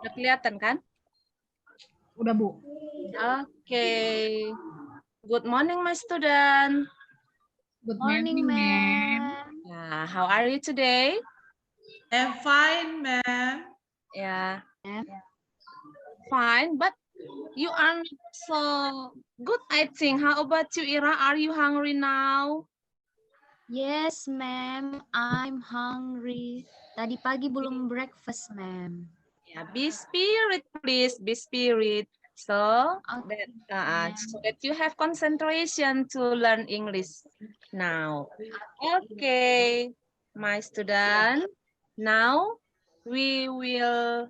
Udah kelihatan kan? Udah, Bu. Okay. Good morning, my student. Good Morning, ma'am. ma'am. How are you today? I'm fine, ma'am. Yeah, Ma'am. fine, but you aren't so good, I think. How about you, Ira? Are you hungry now? Yes, ma'am. I'm hungry. Tadi pagi belum breakfast, ma'am. Yeah, be spirit, please. Be spirit. So that you have concentration to learn English now. Okay, my student. Now we will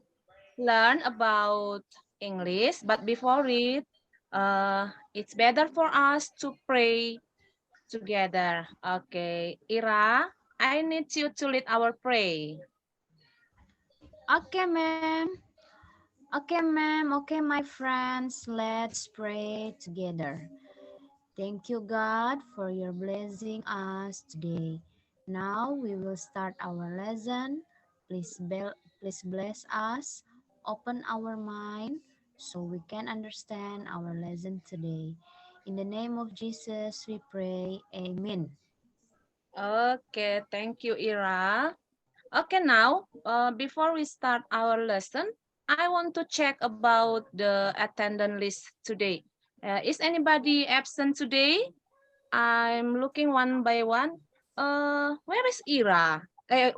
learn about English, but before it, it's better for us to pray together. Okay, Ira, I need you to lead our pray. Okay, ma'am. Okay, ma'am. Okay, my friends. Let's pray together. Thank you, God, for your blessing us today. Now we will start our lesson. Please bless us. Open our mind so we can understand our lesson today. In the name of Jesus, we pray. Amen. Okay, thank you, Ira. Okay, now, before we start our lesson, I want to check about the attendance list today. Is anybody absent today? I'm looking one by one. Where is Ira?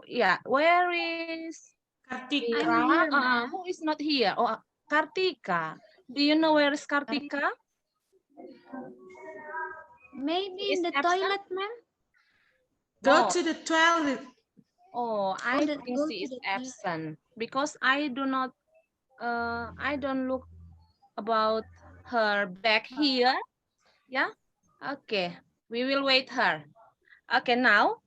Yeah, where is Kartika. I'm here, ma'am. Who is not here? Oh, Kartika. Do you know where is Kartika? Maybe Is in the absent? toilet, ma'am. Go Oh. to the toilet. Oh, I think Go she to is the toilet. absent because I don't look about her back here. Yeah. Okay. We will wait her. Okay. Now,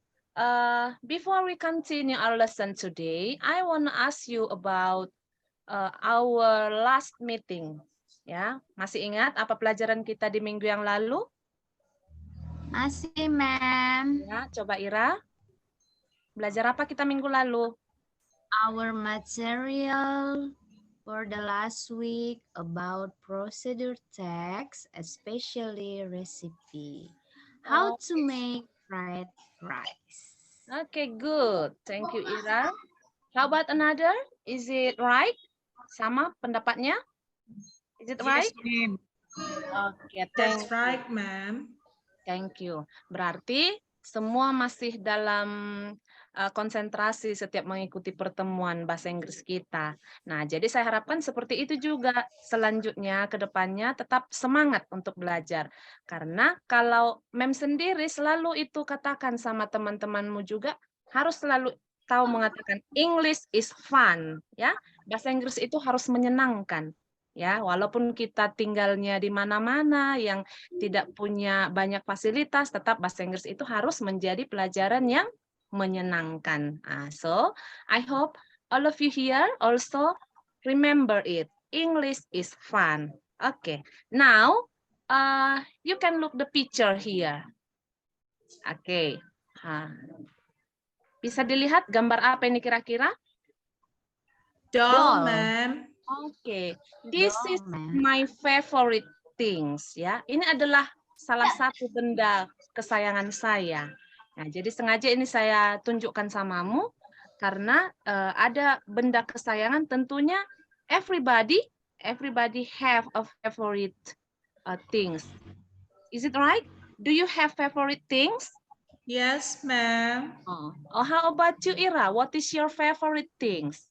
before we continue our lesson today, I want to ask you about our last meeting. Ya, masih ingat apa pelajaran kita di minggu yang lalu? Masih, ma'am. Ya, coba Ira. Belajar apa kita minggu lalu? Our material for the last week about procedure text, especially recipe. How to make fried rice. Okay, good. Thank you, Ira. How about another? Is it right? Sama pendapatnya? Is it right? Yes, ma'am. Okay, That's right, ma'am. Thank you. Berarti semua masih dalam konsentrasi setiap mengikuti pertemuan bahasa Inggris kita. Nah, jadi saya harapkan seperti itu juga selanjutnya ke depannya tetap semangat untuk belajar. Karena kalau Mem sendiri selalu itu katakan sama teman-temanmu juga harus selalu tahu mengatakan English is fun, ya. Bahasa Inggris itu harus menyenangkan. Ya, walaupun kita tinggalnya di mana-mana yang tidak punya banyak fasilitas, tetap bahasa Inggris itu harus menjadi pelajaran yang menyenangkan. So, I hope all of you here also remember it. English is fun. Okay, now you can look the picture here. Okay, bisa dilihat gambar apa ini kira-kira? Doll, ma'am. Okay, this is my favorite things ya. Ini adalah salah satu benda kesayangan saya. Nah, jadi sengaja ini saya tunjukkan samamu karena ada benda kesayangan tentunya everybody have a favorite things. Is it right? Do you have favorite things? Yes, ma'am. Oh, how about you, Ira? What is your favorite things?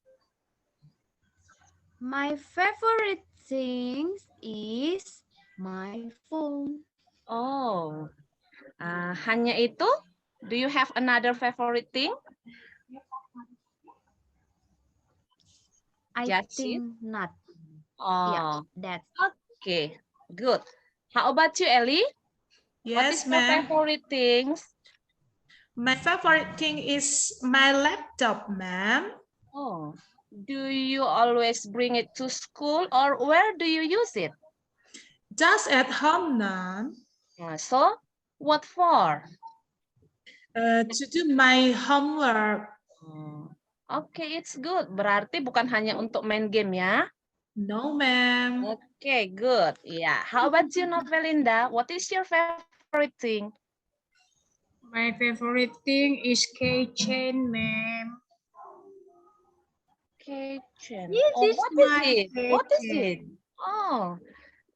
My favorite things is my phone. Oh, hanya itu? Do you have another favorite thing? I think not. Oh, yeah, that's okay. Good. How about you, Ellie? Yes, what is your ma'am. favorite things? My favorite thing is my laptop, ma'am. Oh, do you always bring it to school or where do you use it? Just at home, ma'am. So, what for? To do my homework. Oke, it's good. Berarti bukan hanya untuk main game ya. No, ma'am. Oke, good. Yeah. How about you, Novelinda? What is your favorite thing? My favorite thing is keychain, ma'am. Kitchen. This Oh, is what is my it? What is it? keychain.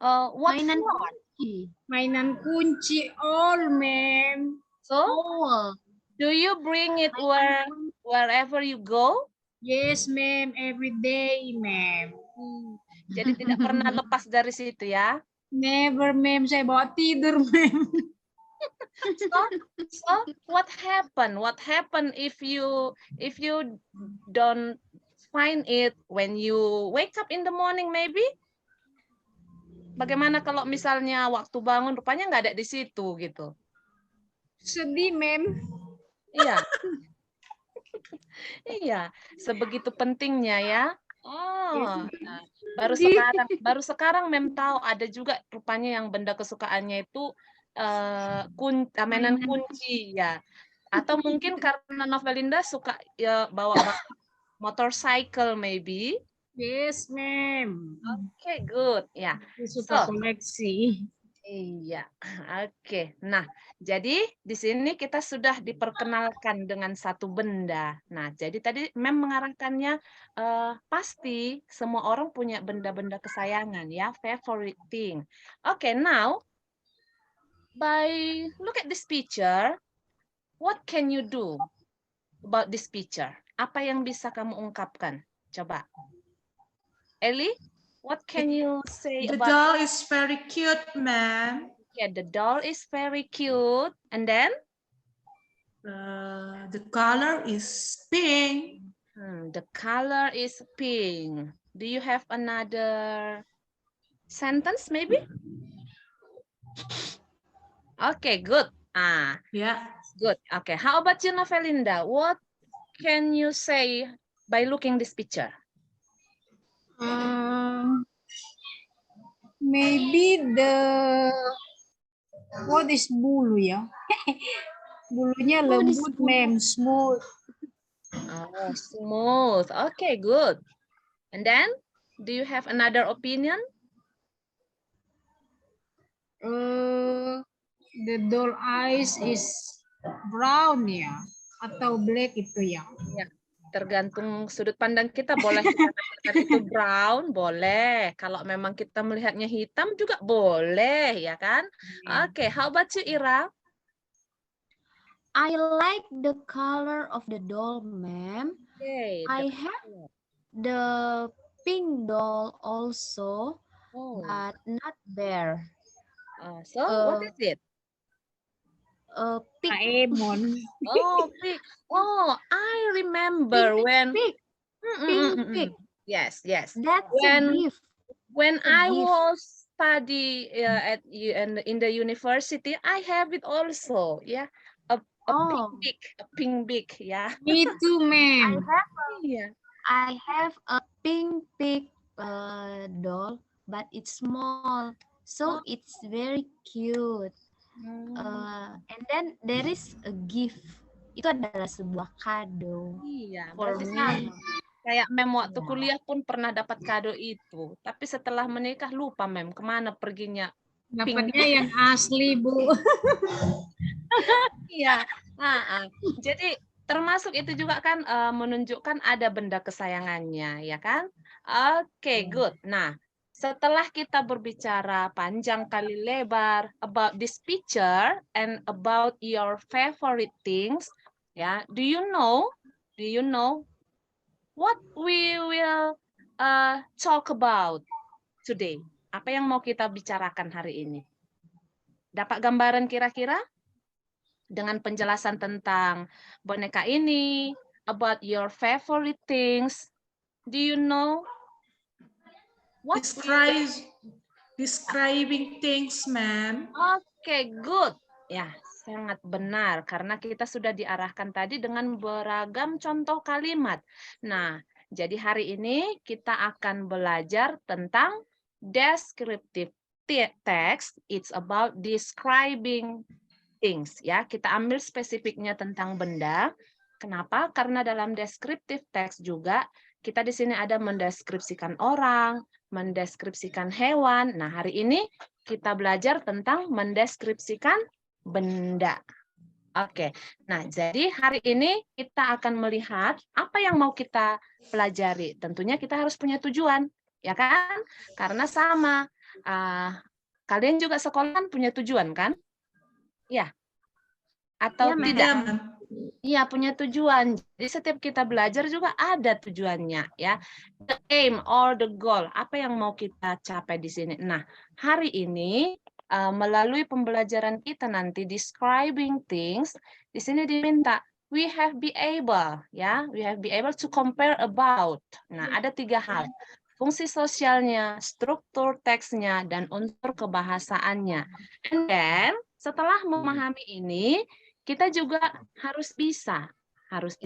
Oh, what Mainan for? kunci. Mainan kunci all, ma'am. So, Oh, do you bring it mainan kunci. wherever you go? Yes, ma'am. Every day, ma'am. Jadi tidak pernah lepas dari situ ya. Never, ma'am. Saya bawa tidur, ma'am. So what happened? What happened if you don't find it when you wake up in the morning maybe? Bagaimana kalau misalnya waktu bangun rupanya nggak ada di situ gitu? Sedih, ma'am. Iya. Iya, sebegitu pentingnya ya. Oh, nah, baru sekarang Mem tahu ada juga rupanya yang benda kesukaannya itu mainan kunci ya. Atau mungkin karena Novelinda suka ya, bawa motorcycle maybe. Yes, ma'am. Oke, good. Ya. Suka So, koleksi. iya, oke. Nah, jadi di sini kita sudah diperkenalkan dengan satu benda. Nah, jadi tadi Mem mengarahkannya pasti semua orang punya benda-benda kesayangan ya, favorite thing. Oke, now by look at this picture, what can you do about this picture? Apa yang bisa kamu ungkapkan? Coba. Eli, what can you say The about doll is very cute, ma'am. Yeah, the doll is very cute. And then? The color is pink. The color is pink. Do you have another sentence maybe? Okay, good. Yeah. Good. Okay, how about you, Novelinda? What can you say by looking this picture? Maybe what is bulu ya? Bulunya lembut, ma'am, smooth. Oh, smooth. Okay, good. And then, do you have another opinion? The doll eyes is brown ya, atau black itu ya? Ya, tergantung sudut pandang kita. Boleh kita katakan itu brown, boleh. Kalau memang kita melihatnya hitam juga boleh, ya kan? Oke, how about you, Ira? I like the color of the doll, ma'am. Okay, I have the pink doll also, but not bear. So, what is it? Pig. Doraemon. Oh, pig. Oh, I remember when. Pink. Yes. That's a gift. When A I gift. was study in the university, I have it also. Yeah, a pink beak. Yeah. Me too, ma'am. I have a pink pig doll, but it's small, so it's very cute. And then there is a gift. Itu adalah sebuah kado. Iya, for berarti me. sama. Kayak Mem waktu kuliah pun pernah dapat kado itu. Tapi setelah menikah lupa Mem kemana perginya. Dapatnya yang asli, Bu. Iya. Jadi termasuk itu juga kan menunjukkan ada benda kesayangannya, ya kan? Oke, good. Nah, setelah kita berbicara panjang kali lebar about this picture and about your favorite things, ya, do you know what we will talk about today? Apa yang mau kita bicarakan hari ini? Dapat gambaran kira-kira? Dengan penjelasan tentang boneka ini, about your favorite things. Do you know? What Describing things, ma'am. Okay, good. Ya, sangat benar. Karena kita sudah diarahkan tadi dengan beragam contoh kalimat. Nah, jadi hari ini kita akan belajar tentang descriptive text. It's about describing things. Ya, kita ambil spesifiknya tentang benda. Kenapa? Karena dalam descriptive text juga kita di sini ada mendeskripsikan orang, mendeskripsikan hewan. Nah, hari ini kita belajar tentang mendeskripsikan benda. Oke, nah jadi hari ini kita akan melihat apa yang mau kita pelajari. Tentunya kita harus punya tujuan, ya kan? Karena sama, kalian juga sekolah kan punya tujuan kan? Ya, atau Ya, Ma'am. tidak? Ya, ma'am. Iya, punya tujuan. Jadi setiap kita belajar juga ada tujuannya, ya. The aim or the goal, apa yang mau kita capai di sini. Nah, hari ini melalui pembelajaran kita nanti describing things, di sini diminta we have be able, ya, we have be able to compare about. Nah, ada 3 hal. Fungsi sosialnya, struktur teksnya, dan unsur kebahasaannya. And then, setelah memahami ini, kita juga harus bisa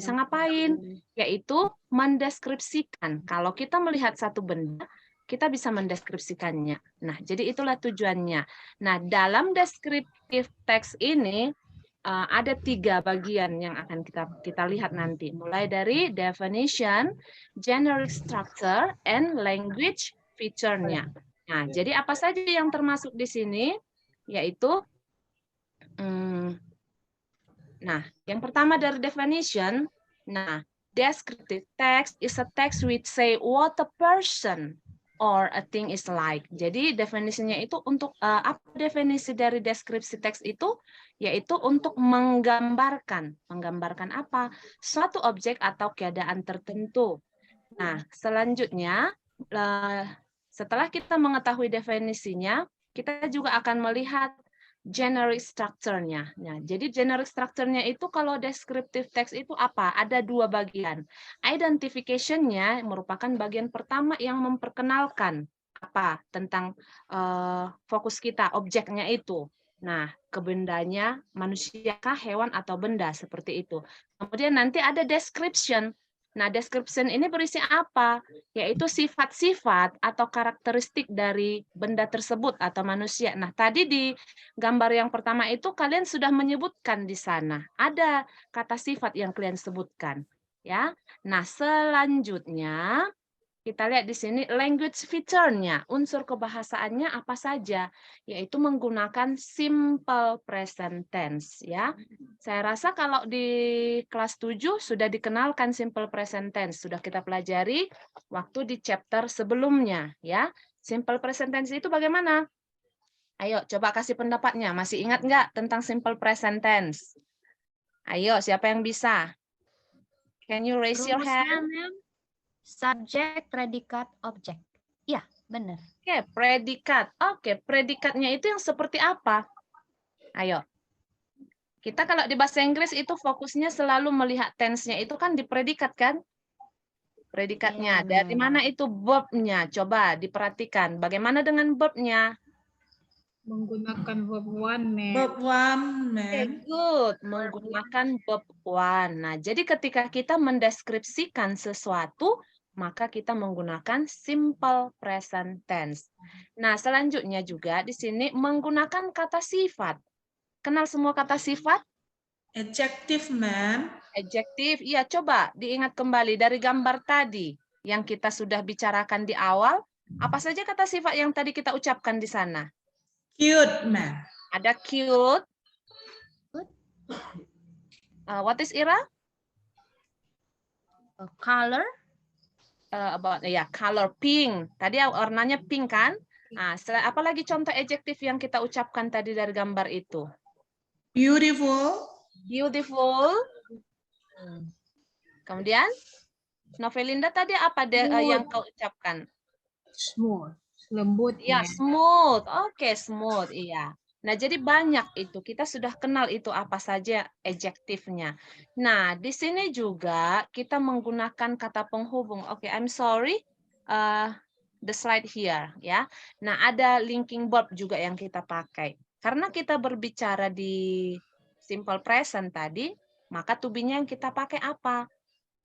ngapain? Yaitu mendeskripsikan. Kalau kita melihat satu benda, kita bisa mendeskripsikannya. Nah, jadi itulah tujuannya. Nah, dalam descriptive text ini ada 3 bagian yang akan kita lihat nanti. Mulai dari definition, generic structure, and language feature-nya. Nah, jadi apa saja yang termasuk di sini? Yaitu nah, yang pertama dari definition, nah, descriptive text is a text which say what a person or a thing is like. Jadi definisinya itu untuk apa definisi dari deskripsi teks itu? Yaitu untuk menggambarkan. Menggambarkan apa? Suatu objek atau keadaan tertentu. Nah, selanjutnya setelah kita mengetahui definisinya, kita juga akan melihat generic structure-nya. Nah, jadi generic structure-nya itu kalau descriptive text itu apa? Ada 2 bagian. Identification-nya merupakan bagian pertama yang memperkenalkan apa tentang fokus kita, objeknya itu. Nah, kebendanya manusiakah, hewan atau benda seperti itu. Kemudian nanti ada description. Nah, description ini berisi apa? Yaitu sifat-sifat atau karakteristik dari benda tersebut atau manusia. Nah, tadi di gambar yang pertama itu kalian sudah menyebutkan di sana. Ada kata sifat yang kalian sebutkan, ya. Nah, selanjutnya kita lihat di sini language feature-nya, unsur kebahasaannya apa saja, yaitu menggunakan simple present tense, ya. Saya rasa kalau di kelas 7 sudah dikenalkan simple present tense, sudah kita pelajari waktu di chapter sebelumnya, ya. Simple present tense itu bagaimana? Ayo, coba kasih pendapatnya. Masih ingat nggak tentang simple present tense? Ayo, siapa yang bisa? Can you raise your Rumusnya, hand? Ma'am, subjek, predikat, objek. Iya, benar. Oke, predikat. Oke, predikatnya itu yang seperti apa? Ayo. Kita kalau di bahasa Inggris itu fokusnya selalu melihat tense-nya itu kan di predikat kan? Predikatnya. Dari mana itu verb-nya? Coba diperhatikan. Bagaimana dengan verb-nya? Menggunakan verb one, ma'am. Verb one, ma'am. Good, menggunakan verb one. Nah, jadi ketika kita mendeskripsikan sesuatu, maka kita menggunakan simple present tense. Nah, selanjutnya juga di sini menggunakan kata sifat. Kenal semua kata sifat? Adjective, ma'am. Adjektif, iya coba diingat kembali dari gambar tadi yang kita sudah bicarakan di awal. Apa saja kata sifat yang tadi kita ucapkan di sana? Cute, ma'am. Ada cute. What is Ira? Color, About color pink. Tadi warnanya pink kan? Nah, apa lagi contoh adjektif yang kita ucapkan tadi dari gambar itu? Beautiful. Beautiful. Kemudian Novelinda tadi apa yang kau ucapkan? Smooth, lembut. Ya, ma'am. smooth. Oke, smooth. Iya. Nah, jadi banyak itu. Kita sudah kenal itu apa saja adjektifnya. Nah, di sini juga kita menggunakan kata penghubung. Oke, I'm sorry. The slide here, ya. Nah, ada linking verb juga yang kita pakai. Karena kita berbicara di simple present tadi, maka to be-nya yang kita pakai apa?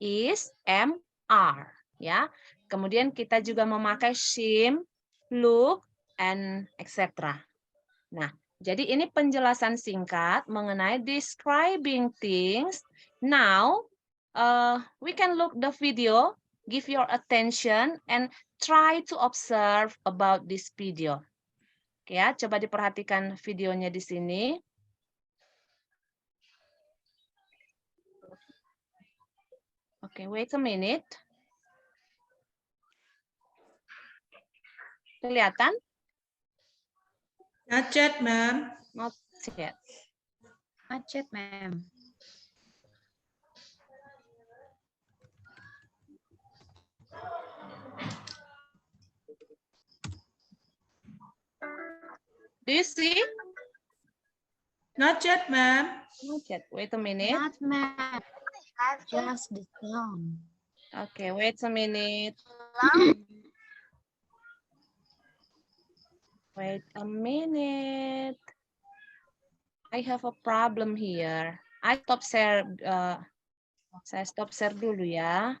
Is, am, are, ya. Kemudian kita juga memakai seem, look, and etc. Nah, jadi ini penjelasan singkat mengenai describing things. Now, we can look the video, give your attention, and try to observe about this video. Oke ya, coba diperhatikan videonya di sini. Oke, wait a minute. Kelihatan? Not yet, ma'am. Not yet. Not yet, ma'am. Do you see? Not yet, ma'am. Not yet. Wait a minute. Not, ma'am. Just the sound. Okay, wait a minute. Wait a minute. I have a problem here. I stop share. Saya stop share dulu ya.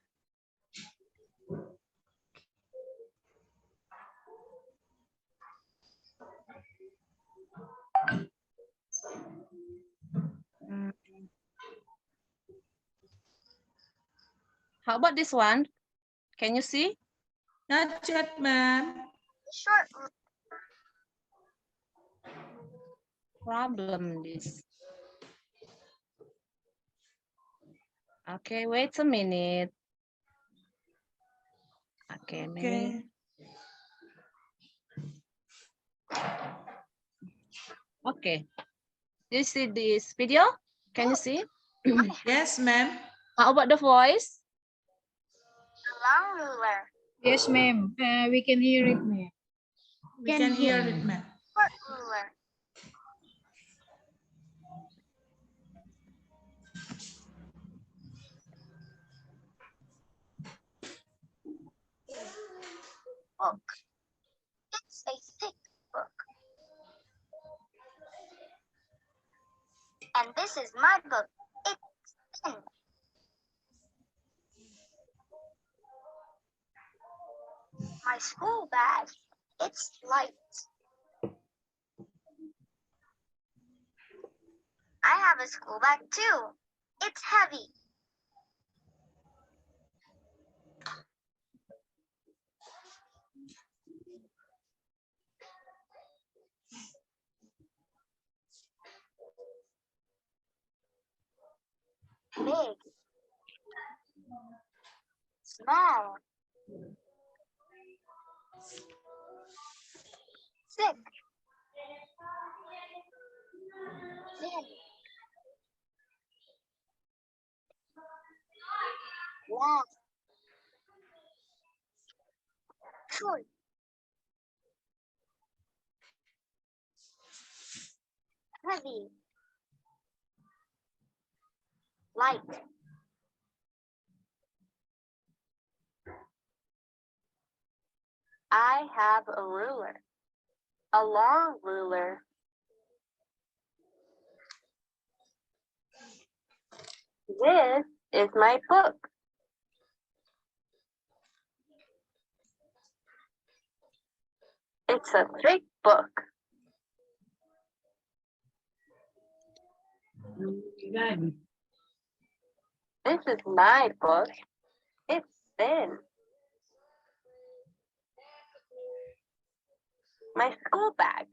How about this one? Can you see? Not yet, ma'am. Problem this. Okay, wait a minute. Okay, maybe. Okay. Do you see this video? Can you see? Yes, ma'am. How about the voice? Long ruler. Yes, ma'am. We can hear it, ma'am. We can hear it, ma'am. Short ruler. Book. It's a thick book. And this is my book. It's thin. My school bag. It's light. I have a school bag too. It's heavy. Big. Small. Thick. Thin. Long. Short. Heavy. Light. I have a ruler. A long ruler. This is my book. It's a thick book. This is my book. It's thin. My school bag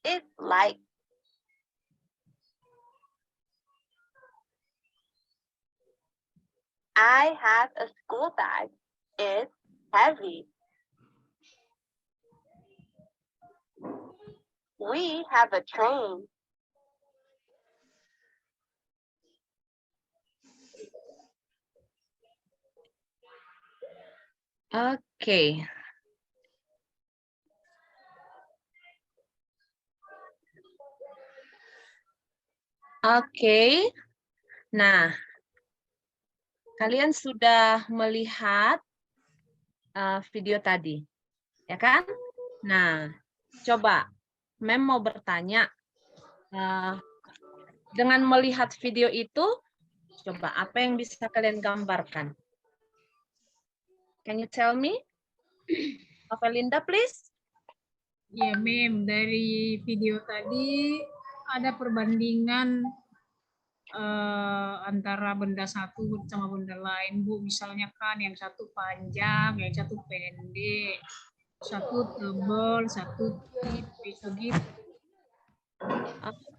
is light. I have a school bag. It's heavy. We have a train. Okay. Oke. Nah, kalian sudah melihat video tadi, ya kan? Nah, coba Mem mau bertanya, dengan melihat video itu, coba apa yang bisa kalian gambarkan? Can you tell me? Novelinda, please. Ya, Mem, dari video tadi ada perbandingan antara benda satu sama benda lain, Bu. Misalnya kan yang satu panjang, yang satu pendek, satu tebal, satu tipis, begitu.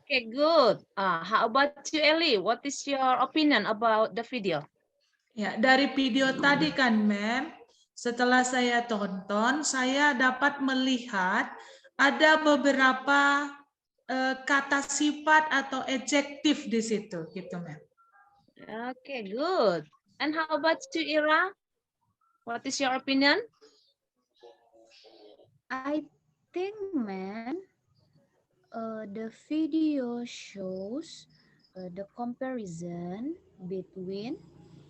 Okay, good. How about you, Ellie? What is your opinion about the video? Ya, dari video tadi kan, Mem, setelah saya tonton, saya dapat melihat ada beberapa kata sifat atau adjektif di situ, gitu, Mem. Okay, good. And how about you, Ira? What is your opinion? I think, man, the video shows the comparison between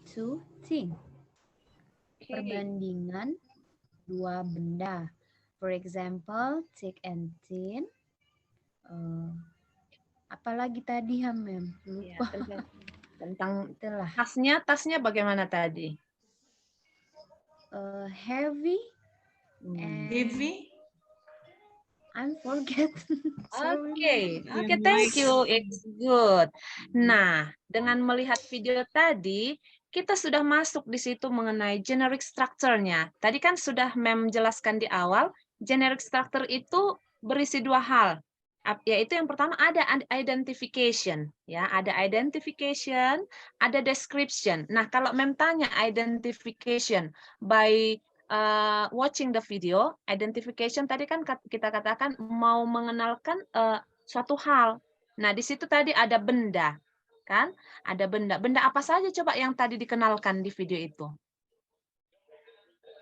two things. Okay. Perbandingan dua benda. For example, thick and thin. Apalagi tadi, Mem? Ya, Lupa. tentang Itulah. tasnya bagaimana tadi? Heavy and Heavy. I'm forget. Oke, thank you. It's good. Nah, dengan melihat video tadi, kita sudah masuk di situ mengenai generic structure-nya. Tadi kan sudah Mem jelaskan di awal, generic structure itu berisi dua hal. Yaitu yang pertama ada identification, ya, ada identification, ada description. Nah, kalau Mem tanya identification by watching the video, identification tadi kan kita katakan mau mengenalkan suatu hal. Nah, di situ tadi ada benda, kan? Ada benda. Benda apa saja coba yang tadi dikenalkan di video itu?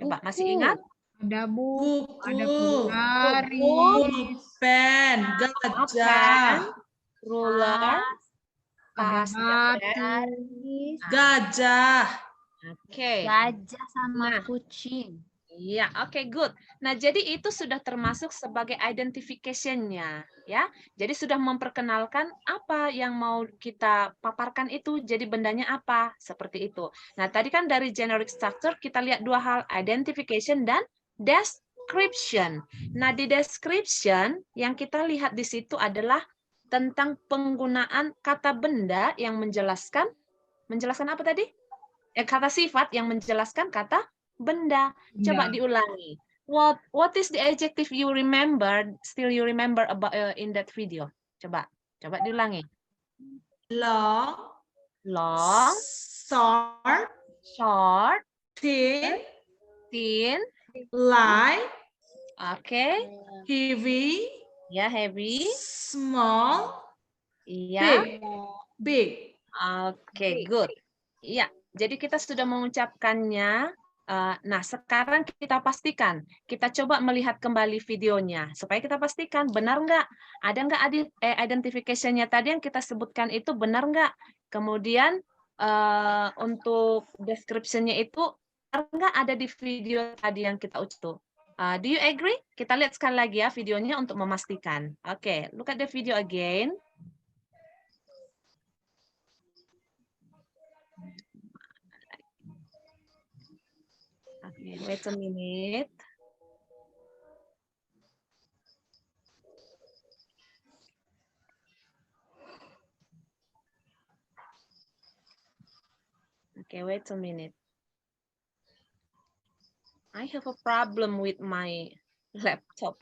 Coba, masih ingat? Ada buku, Buku, ada penggaris, pulpen, gajah, Ruler, ada batu, gajah. Oke. Gajah sama Nah. kucing. Iya, oke, good. Nah, jadi itu sudah termasuk sebagai identification-nya, ya. Jadi sudah memperkenalkan apa yang mau kita paparkan itu, jadi bendanya apa, seperti itu. Nah, tadi kan dari generic structure kita lihat dua hal, identification dan description. Nah, di description yang kita lihat di situ adalah tentang penggunaan kata benda yang menjelaskan apa tadi? Kata sifat yang menjelaskan kata benda. Coba diulangi. What is the adjective you remember, still you remember about in that video? Coba diulangi. Long, short, thin, light, heavy, ya, heavy, small, ya, big. Oke, good. Iya, jadi kita sudah mengucapkannya. Nah, sekarang kita pastikan, kita coba melihat kembali videonya, supaya kita pastikan benar nggak, ada nggak identification-nya tadi yang kita sebutkan itu benar nggak. Kemudian untuk description-nya itu benar nggak ada di video tadi yang kita ucap. Do you agree? Kita lihat sekali lagi ya videonya untuk memastikan. Oke, look at the video again. Okay, wait a minute. Okay, wait a minute. I have a problem with my laptop.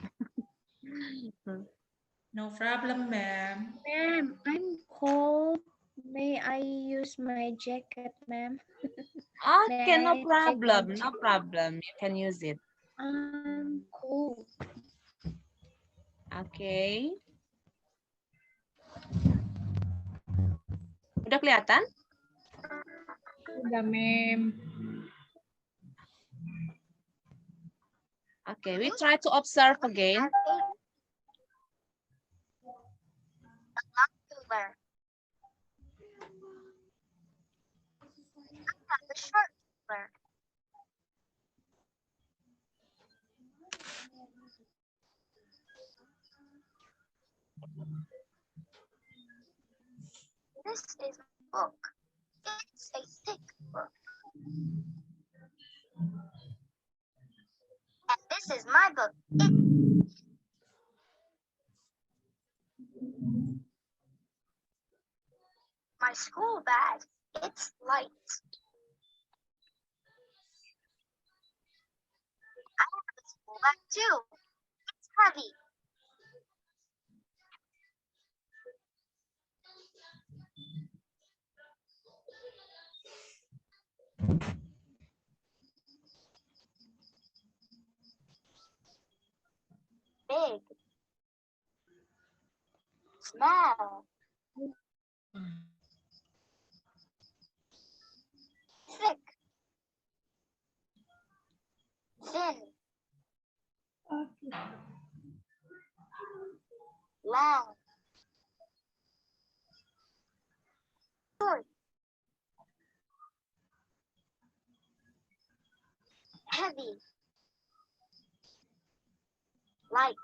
No problem, ma'am. Ma'am, I'm cold. May I use my jacket, ma'am? Okay, no problem. No problem. You can use it. I'm cold. Okay. Udah kelihatan? Udah, Mem. Okay, we try to observe again. The short ruler. This is a book. It's a thick book. And this is my book. My school bag. It's light. I have a school bag too. It's heavy. Big. Small. Thick. Thin. Long. Short. Heavy. Light.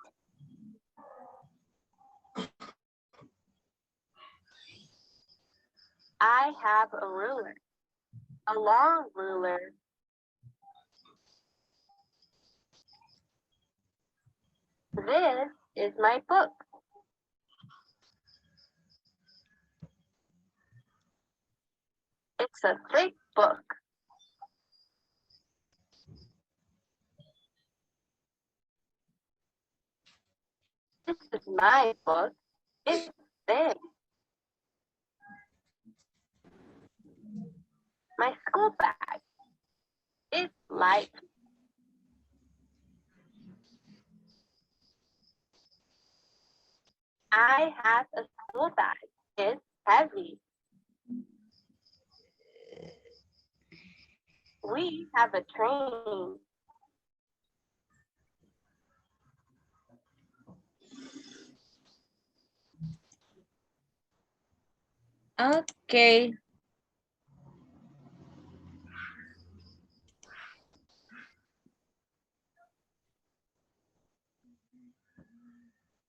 I have a ruler. A long ruler. This is my book. It's a thick book. This is my book. It's big. My school bag. It's light. I have a school bag. It's heavy. We have a train. Oke.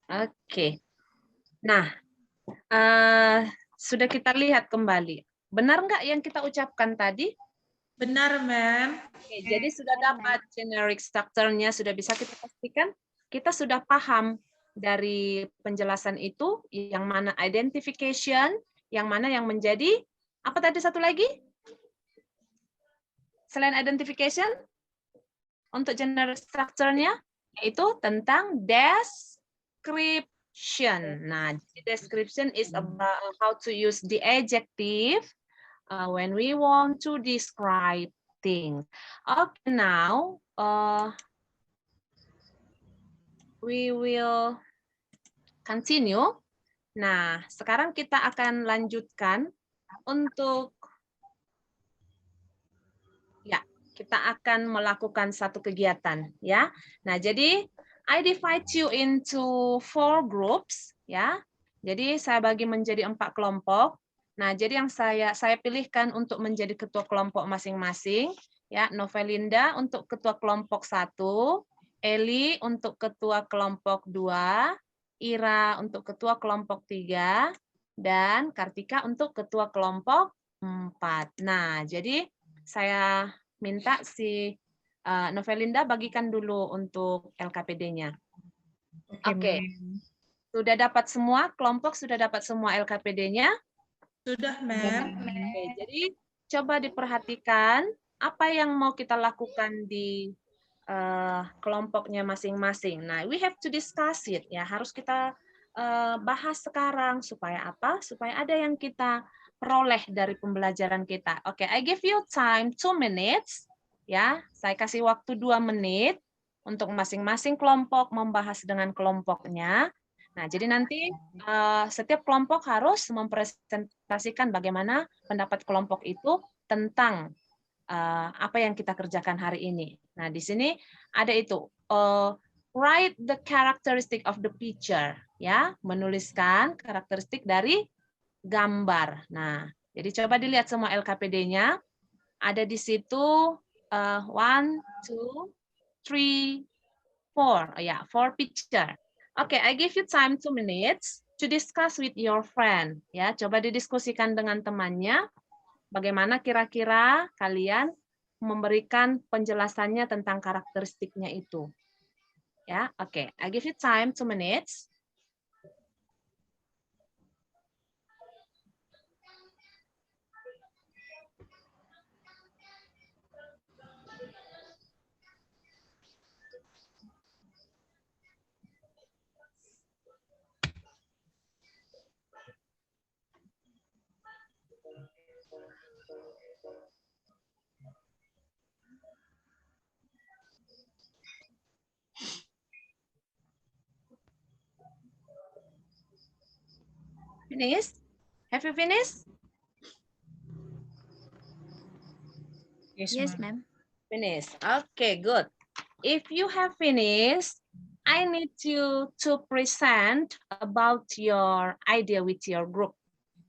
Oke. Nah, sudah kita lihat kembali. Benar nggak yang kita ucapkan tadi? Benar, Ma'am. Oke, jadi sudah dapat generic structure-nya, sudah bisa kita pastikan. Kita sudah paham dari penjelasan itu, yang mana identification, yang mana yang menjadi, apa tadi satu lagi? Selain identification, untuk generic structure-nya, yaitu tentang description. Nah, description is about how to use the adjective when we want to describe things. Okay, now we will continue. Nah, sekarang kita akan lanjutkan untuk kita akan melakukan satu kegiatan ya. Nah, jadi I divide you into 4 groups ya. Jadi saya bagi menjadi 4 kelompok. Nah, jadi yang saya pilihkan untuk menjadi ketua kelompok masing-masing ya, Novelinda untuk ketua kelompok 1, Eli untuk ketua kelompok 2, Ira untuk ketua kelompok 3, dan Kartika untuk ketua kelompok 4. Nah, jadi saya minta si Novelinda bagikan dulu untuk LKPD-nya. Oke. Sudah dapat semua? Kelompok sudah dapat semua LKPD-nya? Sudah, Ma'am. Oke, jadi coba diperhatikan apa yang mau kita lakukan di kelompoknya masing-masing. Nah, we have to discuss it ya. Harus kita bahas sekarang supaya apa? Supaya ada yang kita peroleh dari pembelajaran kita. Oke, I give you time 2 minutes. Ya, saya kasih waktu 2 menit untuk masing-masing kelompok membahas dengan kelompoknya. Nah, jadi nanti setiap kelompok harus mempresentasikan bagaimana pendapat kelompok itu tentang apa yang kita kerjakan hari ini. Nah, di sini ada itu. Write the characteristic of the picture. Ya, menuliskan karakteristik dari gambar. Nah, jadi coba dilihat semua LKPD-nya. Ada di situ 1, 2, 3, 4. Oh ya, 4 picture. Oke, I give you time 2 minutes to discuss with your friend. Ya, coba didiskusikan dengan temannya. Bagaimana kira-kira kalian memberikan penjelasannya tentang karakteristiknya itu. Ya, oke. I give you time 2 minutes. Finish? Have you finished? Yes, ma'am. Finish. Okay, good. If you have finished, I need you to present about your idea with your group.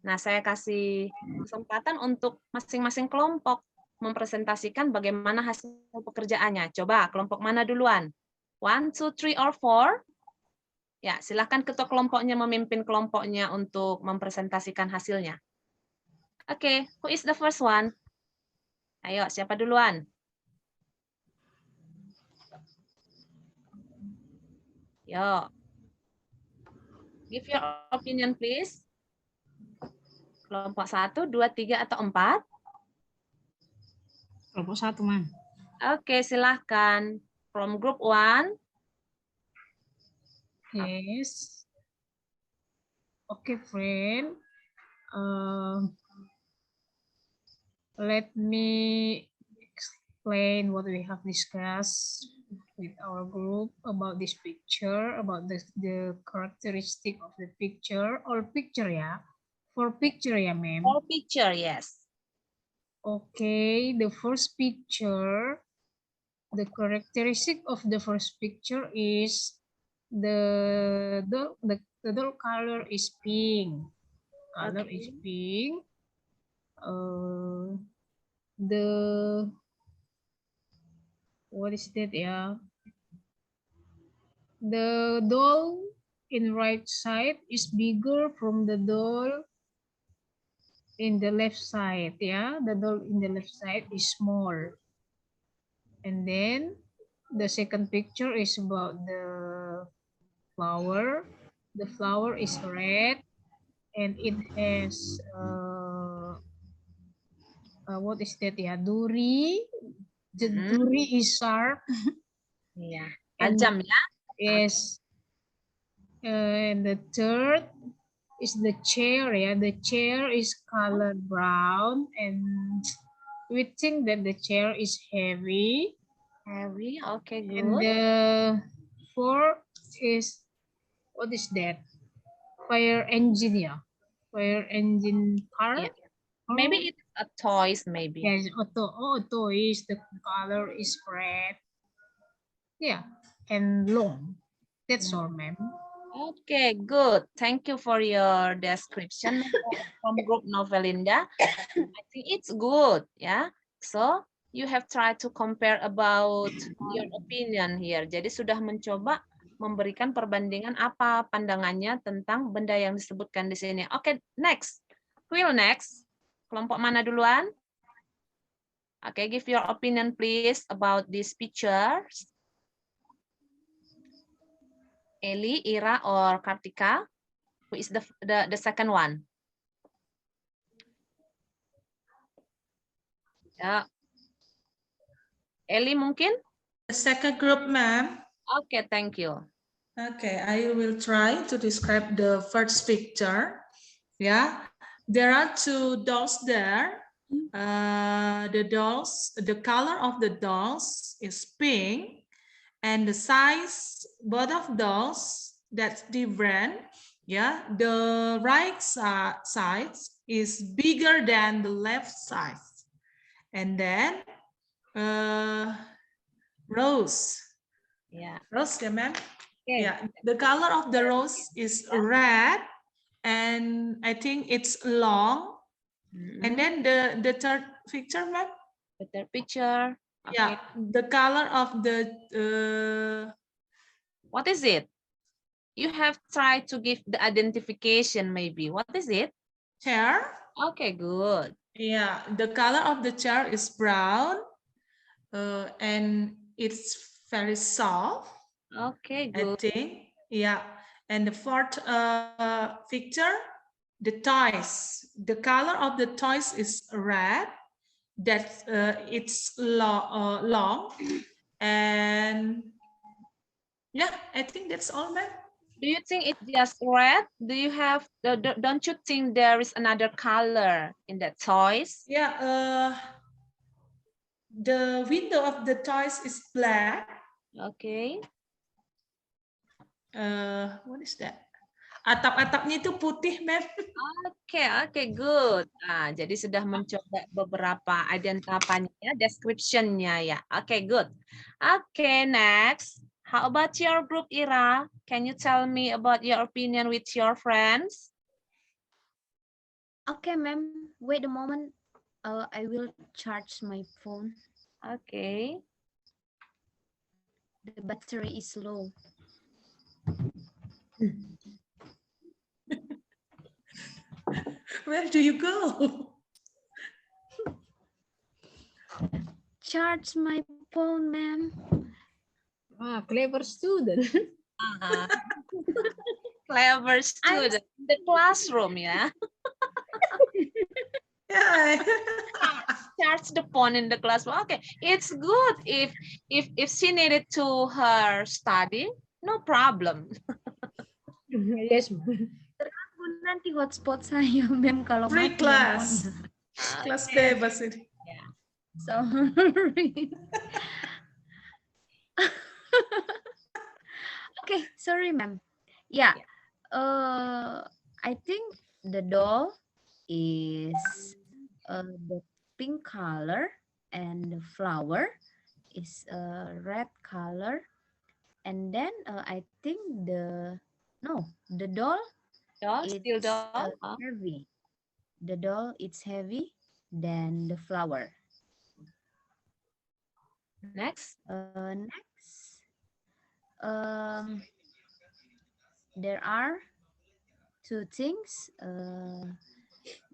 Nah, saya kasih kesempatan untuk masing-masing kelompok mempresentasikan bagaimana hasil pekerjaannya. Coba, kelompok mana duluan? 1, 2, 3, or 4? Ya, silakan ketua kelompoknya memimpin kelompoknya untuk mempresentasikan hasilnya. Oke, who is the first one? Ayo, siapa duluan? Yo. Give your opinion, please. Kelompok 1, 2, 3, atau 4? Kelompok 1, Ma'am. Oke, silahkan. From group 1. Yes. Okay, friend. Let me explain what we have discussed with our group about this picture, about the characteristic of the picture, or picture, yeah. For picture, yeah, ma'am. All picture, yes. Okay, the first picture, the characteristic of the first picture is the doll color is pink. Color is pink. The what is that? Yeah, the doll in right side is bigger from the doll in the left side. Yeah, the doll in the left side is small. And then the second picture is about the flower. The flower is red and it has what is that? Yeah, duri. The duri is sharp. Iya, And tajam ya. yes. And the third is the chair. Yeah, the chair is colored brown, and we think that the chair is heavy. Heavy, okay, And good. the fourth is, what is that? Fire engine, yeah. Fire engine part. Yeah. Maybe it's a toys, maybe. Yes, auto is the color is red. Yeah, and long. That's all, ma'am. Okay, good. Thank you for your description from group Novelinda. I think it's good, yeah. So you have tried to compare about your opinion here. Jadi sudah mencoba memberikan perbandingan apa pandangannya tentang benda yang disebutkan di sini. Oke, next. Who will next? Kelompok mana duluan? Oke, give your opinion please about these pictures. Eli, Ira, or Kartika? Who is the second one? Ya. Eli mungkin? The second group, ma'am. Okay, thank you. Okay, I will try to describe the first picture. Yeah, there are two dolls there. The color of the dolls is pink, and the size, both of dolls, that's different. Yeah, the right side is bigger than the left side. And then rose. Yeah. Rose, yeah, ma'am? Okay. Yeah, the color of the rose is red, and I think it's long. And then the third picture, ma'am? The third picture. Okay. Yeah, the color of the... What is it? You have tried to give the identification maybe. What is it? Chair. Okay, good. Yeah, the color of the chair is brown, and it's very soft. Okay, I good. think. Yeah, and the fourth picture, the toys. The color of the toys is red. That it's long, and yeah, I think that's all, ma'am. Do you think it's just red? Do you have? Don't you think there is another color in the toys? Yeah. The window of the toys is black. Okay. What is that? Atap-atapnya itu putih, Mem. Oke, good. Nah, jadi sudah mencoba beberapa identifier-nya, ya, description-nya ya. Oke, good. Oke, next. How about your group, Ira? Can you tell me about your opinion with your friends? Okay, ma'am. Wait a moment. I will charge my phone. Okay. The battery is low. Where do you go? Charge my phone, ma'am. Ah, clever student. Clever student in the classroom, ya. Yeah. Charge the phone in the classroom. Okay, it's good if she needed to her study, no problem. Yes, ma'am. Nanti hotspot saya, ma'am, kalau Free mati class. handphone. Kelas bebas ini. Sorry. Okay, sorry, ma'am. Yeah. I think the doll is the pink color and the flower is red color. And then I think the doll Still it's doll. heavy. The doll it's heavy than the flower. Next. Next, there are two things.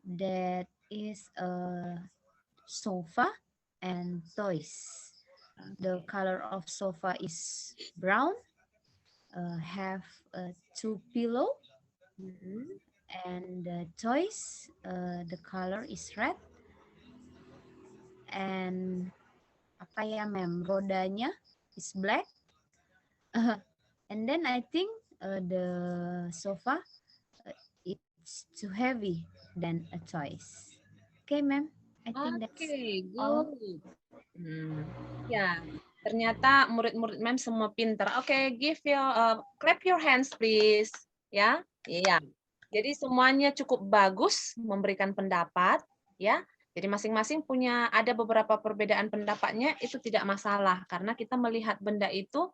That is a sofa and toys. The color of sofa is brown. Have two pillow. And the toys, the color is red. And apa ya, ma'am? Rodanya is black. And then I think the sofa it's too heavy than a toys. Okay, ma'am. I think that's all. Good. Ya, ternyata murid-murid mem semua pintar. Oke, clap your hands please. Ya, iya. Jadi semuanya cukup bagus memberikan pendapat, ya. Jadi masing-masing punya ada beberapa perbedaan pendapatnya, itu tidak masalah karena kita melihat benda itu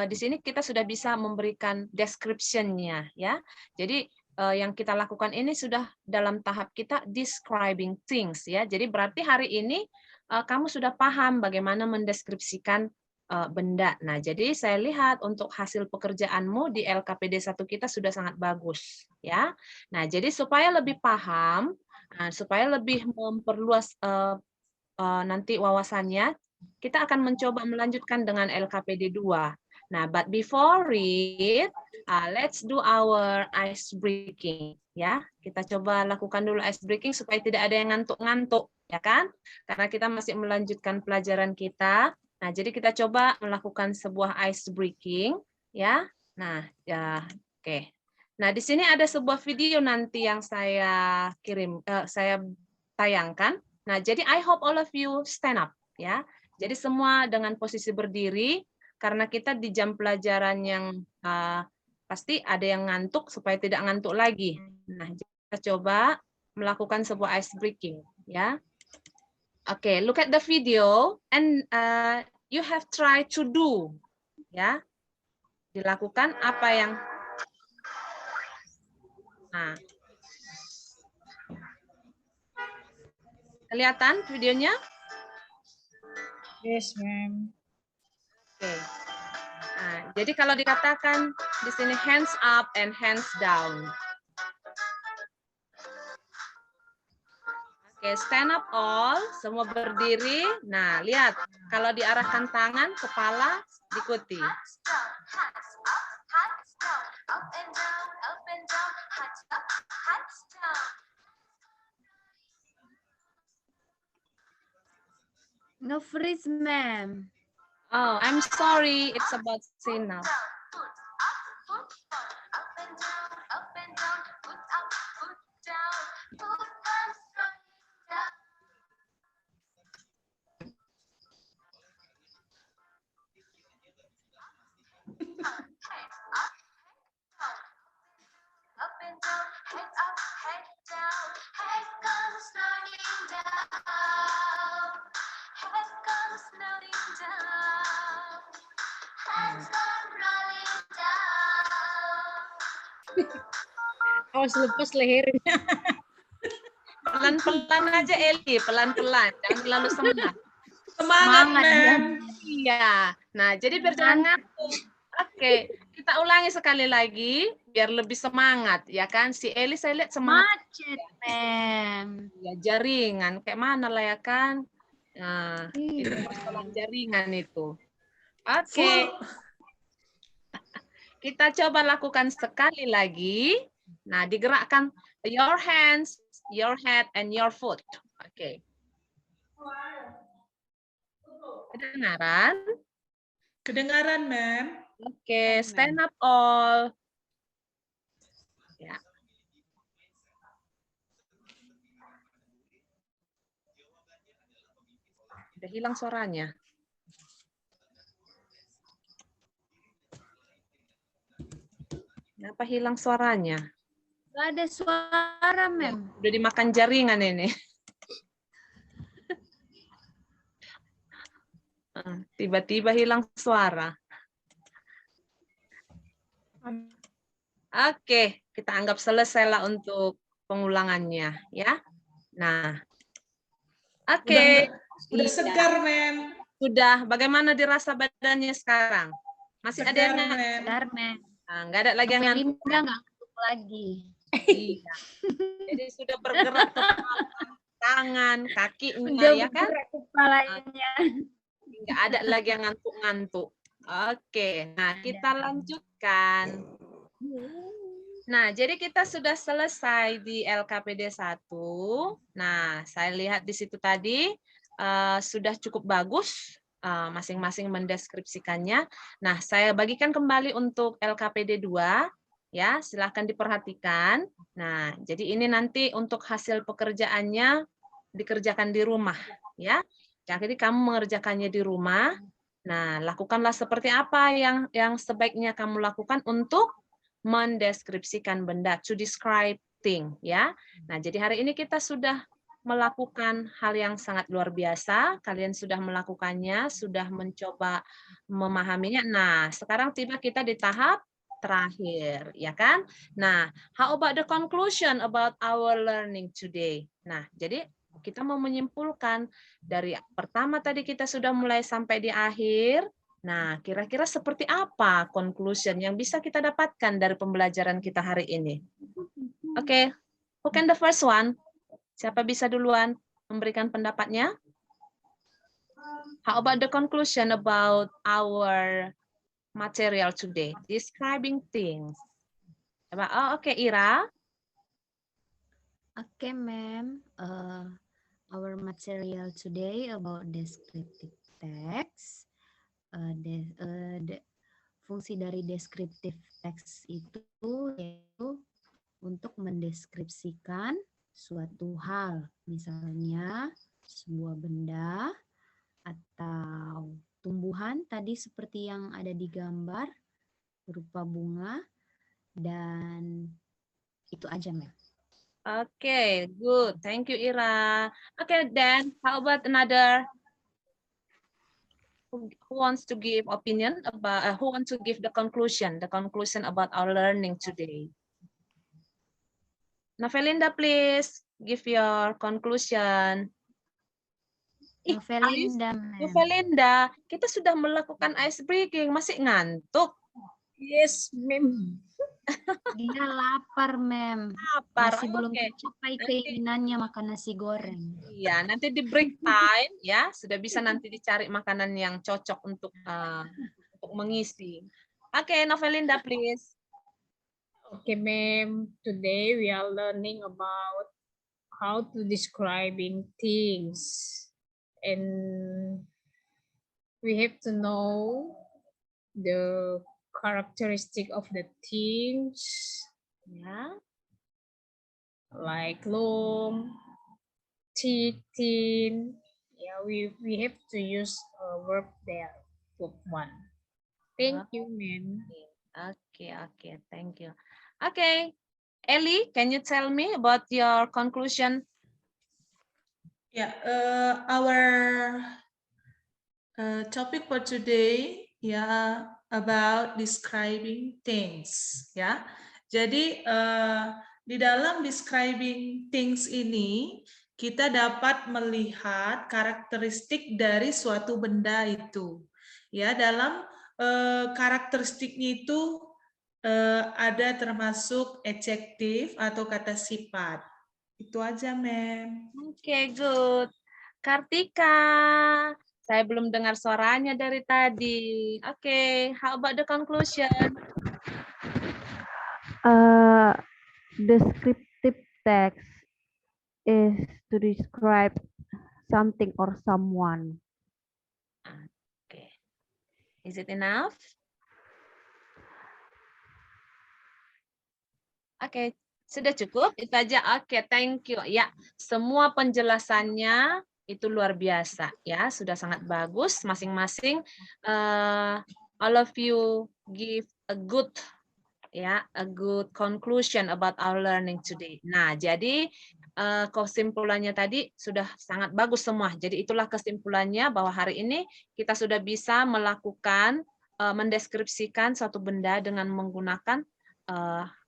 di sini kita sudah bisa memberikan description-nya, ya. Jadi yang kita lakukan ini sudah dalam tahap kita describing things, ya. Jadi berarti hari ini kamu sudah paham bagaimana mendeskripsikan benda. Nah, jadi saya lihat untuk hasil pekerjaanmu di LKPD 1 kita sudah sangat bagus, ya. Nah, jadi supaya lebih paham, supaya lebih memperluas nanti wawasannya, kita akan mencoba melanjutkan dengan LKPD 2. Nah, but before it, let's do our ice breaking, ya. Kita coba lakukan dulu ice breaking supaya tidak ada yang ngantuk-ngantuk, ya kan? Karena kita masih melanjutkan pelajaran kita. Nah, jadi kita coba melakukan sebuah ice breaking, ya. Nah, ya, oke. Nah, di sini ada sebuah video nanti yang saya saya tayangkan. Nah, jadi I hope all of you stand up, ya. Jadi semua dengan posisi berdiri karena kita di jam pelajaran yang pasti ada yang ngantuk supaya tidak ngantuk lagi. Nah, kita coba melakukan sebuah ice breaking, ya. Oke, look at the video and you have tried to do, ya. Dilakukan apa yang kelihatan videonya? Yes, ma'am. Oke. Nah, jadi kalau dikatakan di sini hands up and hands down. Oke, stand up all, semua berdiri. Nah, lihat, kalau diarahkan tangan, kepala diikuti. No freeze, ma'am. Oh, I'm sorry. It's about scene now. Awas lepas lehernya. Pelan-pelan aja Eli, pelan-pelan, jangan terlalu semangat. Semangat, Semangat, mem. Iya. Nah, jadi biar jangan ngantuk. Oke, kita ulangi sekali lagi biar lebih semangat, ya kan? Si Eli saya lihat semangat. Macet, mem. Ya, jaringan kayak mana lah ya kan? Nah, itu Iya. masalah jaringan itu. Full. Oke, kita coba lakukan sekali lagi. Nah, digerakkan your hands, your head, and your foot. Oke. Kedengaran? Kedengaran, mem. Oke, stand up all. Ya. Udah hilang suaranya. Kenapa hilang suaranya? Gak ada suara, mem. Udah dimakan jaringan ini. Tiba-tiba hilang suara. Oke, kita anggap selesai lah untuk pengulangannya, ya. Nah, oke. Udah Iya. segar, mem. Sudah. Bagaimana dirasa badannya sekarang? Masih ada yang Segar, mem. Segar, mem. nggak ada lagi yang ngantuk. Melinda nggak ngantuk lagi. Iya. Jadi sudah bergerak kepala, tangan, kakinya, Udah ya kan? bergerak kepalanya. Nggak ada lagi yang ngantuk-ngantuk. Oke, nah kita lanjutkan. Nah, jadi kita sudah selesai di LKPD 1. Nah, saya lihat di situ tadi sudah cukup bagus masing-masing mendeskripsikannya. Nah, saya bagikan kembali untuk LKPD 2. Ya, silahkan diperhatikan. Nah, jadi ini nanti untuk hasil pekerjaannya dikerjakan di rumah. Ya, jadi kamu mengerjakannya di rumah. Nah, lakukanlah seperti apa yang sebaiknya kamu lakukan untuk mendeskripsikan benda, to describe thing, ya. Nah, jadi hari ini kita sudah melakukan hal yang sangat luar biasa. Kalian sudah melakukannya, sudah mencoba memahaminya. Nah, sekarang tiba kita di tahap terakhir, ya kan? Nah, how about the conclusion about our learning today? Nah, jadi kita mau menyimpulkan dari pertama tadi kita sudah mulai sampai di akhir. Nah, kira-kira seperti apa conclusion yang bisa kita dapatkan dari pembelajaran kita hari ini? Oke, who can the first one? Siapa bisa duluan memberikan pendapatnya? How about the conclusion about our material today? Describing things. Oh, oke, Ira. Okay, ma'am. Our material today about descriptive text. Fungsi dari descriptive text itu yaitu untuk mendeskripsikan suatu hal, misalnya sebuah benda atau tumbuhan tadi seperti yang ada di gambar berupa bunga, dan itu aja, ma'am. Okay, good. Thank you, Ira. Okay, then how about another? Who wants to give opinion about? Who wants to give the conclusion about our learning today? Novelinda, please give your conclusion. Novelinda, ma'am. Novelinda, kita sudah melakukan ice breaking, masih ngantuk. Yes, ma'am. Dia lapar, ma'am. Lapar. Masih belum Oke. tercapai keinginannya makan nasi goreng. Iya, nanti di break time ya sudah bisa nanti dicari makanan yang cocok untuk mengisi. Oke, Novelinda, please. Okay, ma'am. Today we are learning about how to describing things, and we have to know the characteristic of the things, Ya. like long, thick, thin. Yeah, we have to use a verb there. Verb 1. Thank you, ma'am. Okay, thank you. Okay, Ellie, can you tell me about your conclusion? Yeah, our topic for today, about describing things, ya. Jadi di dalam describing things ini kita dapat melihat karakteristik dari suatu benda itu. Ya, dalam karakteristiknya itu ada termasuk adjektif atau kata sifat. Itu aja, Mem. Oke, good. Kartika, saya belum dengar suaranya dari tadi. Oke, how about the conclusion? Descriptive text is to describe something or someone. Oke. Is it enough? Oke, sudah cukup? Itu aja. Oke, thank you. Ya, semua penjelasannya itu luar biasa ya, sudah sangat bagus masing-masing. All of you give a good conclusion about our learning today. Nah, jadi kesimpulannya tadi sudah sangat bagus semua. Jadi itulah kesimpulannya bahwa hari ini kita sudah bisa melakukan mendeskripsikan suatu benda dengan menggunakan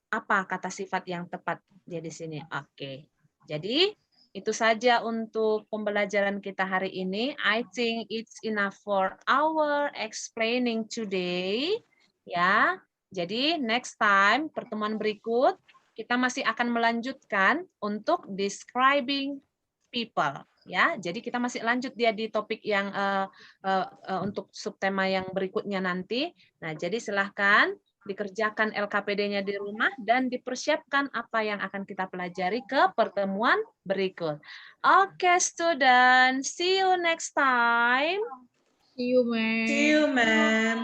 apa kata sifat yang tepat di sini. Oke. Jadi itu saja untuk pembelajaran kita hari ini. I think it's enough for our explaining today. Ya. Jadi next time, pertemuan berikut, kita masih akan melanjutkan untuk describing people. Ya, jadi kita masih lanjut dia di topik yang untuk subtema yang berikutnya nanti. Nah, jadi silahkan dikerjakan LKPD-nya di rumah dan dipersiapkan apa yang akan kita pelajari ke pertemuan berikut. Oke, student, see you next time. See you, ma'am. See you, Mem.